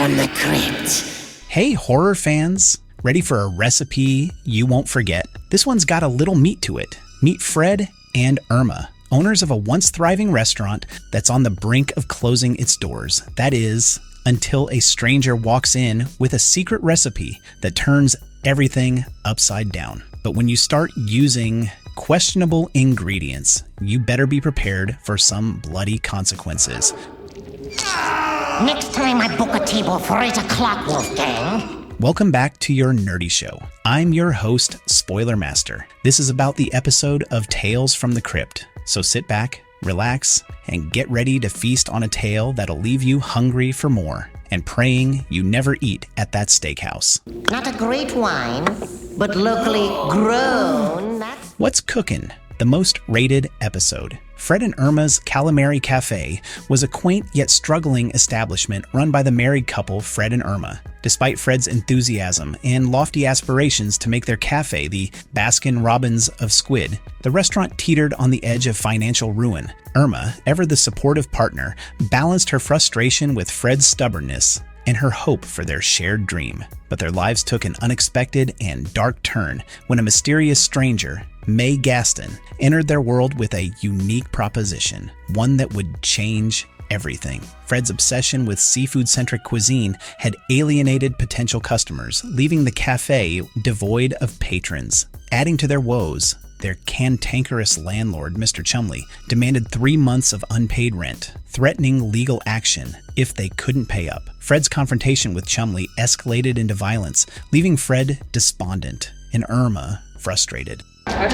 from the Crypt. Hey horror fans, ready for a recipe you won't forget? This one's got a little meat to it. Meet Fred and Erma, owners of a once thriving restaurant that's on the brink of closing its doors. That is, until a stranger walks in with a secret recipe that turns everything upside down. But when you start using questionable ingredients, you better be prepared for some bloody consequences. Next time I book a table for 8 o'clock, Wolfgang. Welcome back to your nerdy show. I'm your host, Spoiler Master. This is about the episode of Tales from the Crypt. So sit back, relax, and get ready to feast on a tale that'll leave you hungry for more and praying you never eat at that steakhouse. Not a great wine, but locally grown. What's cooking? The most rated episode. Fred and Erma's Calamari Cafe was a quaint yet struggling establishment run by the married couple Fred and Erma. Despite Fred's enthusiasm and lofty aspirations to make their cafe the Baskin-Robbins of squid, the restaurant teetered on the edge of financial ruin. Erma, ever the supportive partner, balanced her frustration with Fred's stubbornness and her hope for their shared dream. But their lives took an unexpected and dark turn when a mysterious stranger, May Gaston, entered their world with a unique proposition, one that would change everything. Fred's obsession with seafood-centric cuisine had alienated potential customers, leaving the cafe devoid of patrons. Adding to their woes, their cantankerous landlord, Mr. Chumley, demanded 3 months of unpaid rent, threatening legal action if they couldn't pay up. Fred's confrontation with Chumley escalated into violence, leaving Fred despondent and Erma frustrated. You're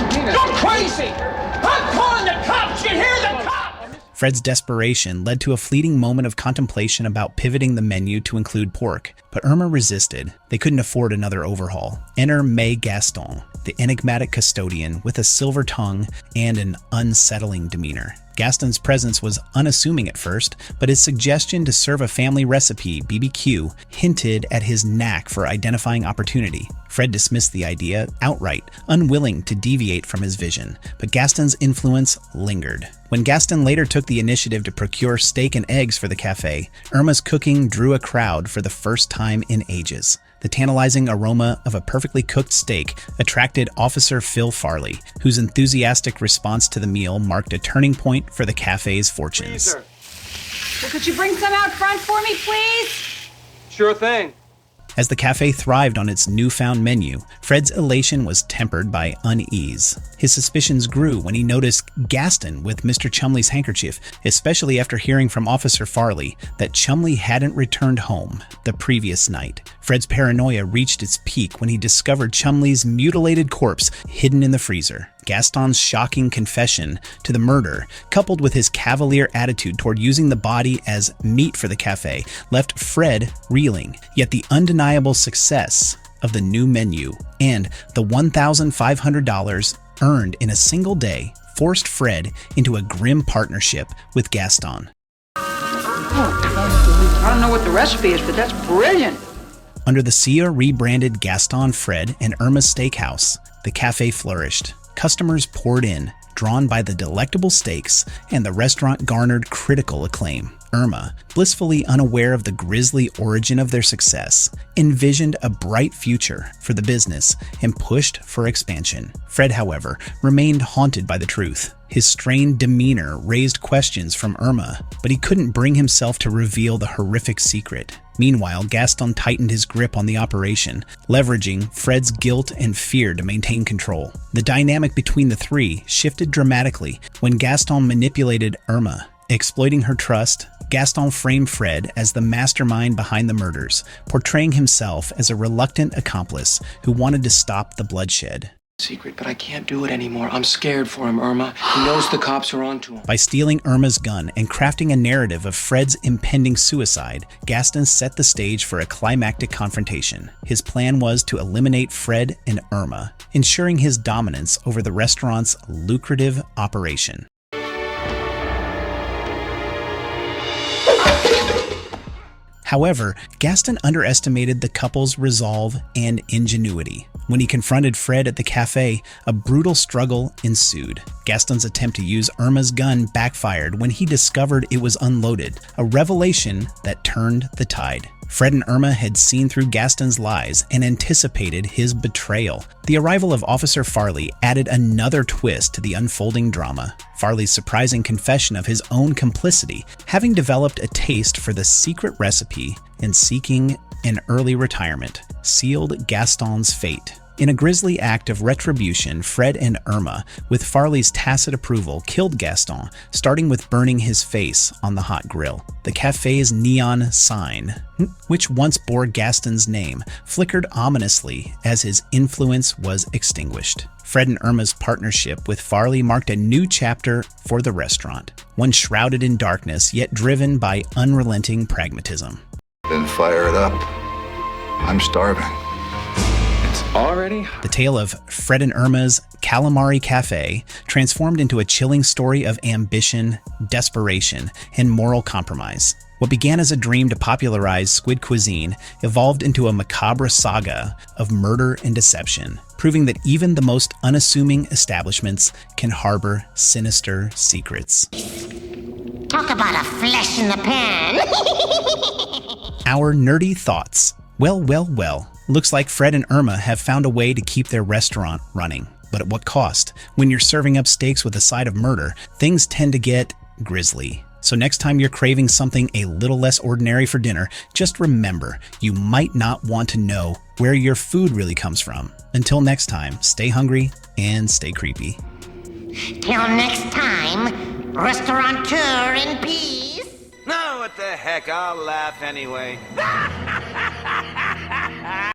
crazy! I'm calling the cops! You hear the cops! Fred's desperation led to a fleeting moment of contemplation about pivoting the menu to include pork, but Erma resisted. They couldn't afford another overhaul. Enter May Gaston, the enigmatic custodian with a silver tongue and an unsettling demeanor. Gaston's presence was unassuming at first, but his suggestion to serve a family recipe, BBQ, hinted at his knack for identifying opportunity. Fred dismissed the idea outright, unwilling to deviate from his vision, but Gaston's influence lingered. When Gaston later took the initiative to procure steak and eggs for the cafe, Erma's cooking drew a crowd for the first time in ages. The tantalizing aroma of a perfectly cooked steak attracted Officer Phil Farley, whose enthusiastic response to the meal marked a turning point for the cafe's fortunes. Well, could you bring some out front for me, please? Sure thing. As the cafe thrived on its newfound menu, Fred's elation was tempered by unease. His suspicions grew when he noticed Gaston with Mr. Chumley's handkerchief, especially after hearing from Officer Farley that Chumley hadn't returned home the previous night. Fred's paranoia reached its peak when he discovered Chumley's mutilated corpse hidden in the freezer. Gaston's shocking confession to the murder, coupled with his cavalier attitude toward using the body as meat for the cafe, left Fred reeling. Yet the undeniable success of the new menu and the $1,500 earned in a single day forced Fred into a grim partnership with Gaston. I don't know what the recipe is, but that's brilliant. Under the Sia rebranded Gaston, Fred, and Erma's Steakhouse, the cafe flourished. Customers poured in, drawn by the delectable steaks, and the restaurant garnered critical acclaim. Erma, blissfully unaware of the grisly origin of their success, envisioned a bright future for the business and pushed for expansion. Fred, however, remained haunted by the truth. His strained demeanor raised questions from Erma, but he couldn't bring himself to reveal the horrific secret. Meanwhile, Gaston tightened his grip on the operation, leveraging Fred's guilt and fear to maintain control. The dynamic between the three shifted dramatically when Gaston manipulated Erma. Exploiting her trust, Gaston framed Fred as the mastermind behind the murders, portraying himself as a reluctant accomplice who wanted to stop the bloodshed. Secret, but I can't do it anymore. I'm scared for him, Erma. He knows the cops are onto him. By stealing Erma's gun and crafting a narrative of Fred's impending suicide, Gaston set the stage for a climactic confrontation. His plan was to eliminate Fred and Erma, ensuring his dominance over the restaurant's lucrative operation. However, Gaston underestimated the couple's resolve and ingenuity. When he confronted Fred at the cafe, a brutal struggle ensued. Gaston's attempt to use Erma's gun backfired when he discovered it was unloaded, a revelation that turned the tide. Fred and Erma had seen through Gaston's lies and anticipated his betrayal. The arrival of Officer Farley added another twist to the unfolding drama. Farley's surprising confession of his own complicity, having developed a taste for the secret recipe and seeking an early retirement, sealed Gaston's fate. In a grisly act of retribution, Fred and Erma, with Farley's tacit approval, killed Gaston, starting with burning his face on the hot grill. The cafe's neon sign, which once bore Gaston's name, flickered ominously as his influence was extinguished. Fred and Erma's partnership with Farley marked a new chapter for the restaurant, one shrouded in darkness yet driven by unrelenting pragmatism. Then fire it up. I'm starving. Already? The tale of Fred and Erma's Calamari Cafe transformed into a chilling story of ambition, desperation, and moral compromise. What began as a dream to popularize squid cuisine evolved into a macabre saga of murder and deception, proving that even the most unassuming establishments can harbor sinister secrets. Talk about a flash in the pan. Our nerdy thoughts. Well. Looks like Fred and Erma have found a way to keep their restaurant running. But at what cost? When you're serving up steaks with a side of murder, things tend to get grisly. So next time you're craving something a little less ordinary for dinner, just remember, you might not want to know where your food really comes from. Until next time, stay hungry and stay creepy. Till next time, restaurateur in peace. No, what the heck, I'll laugh anyway.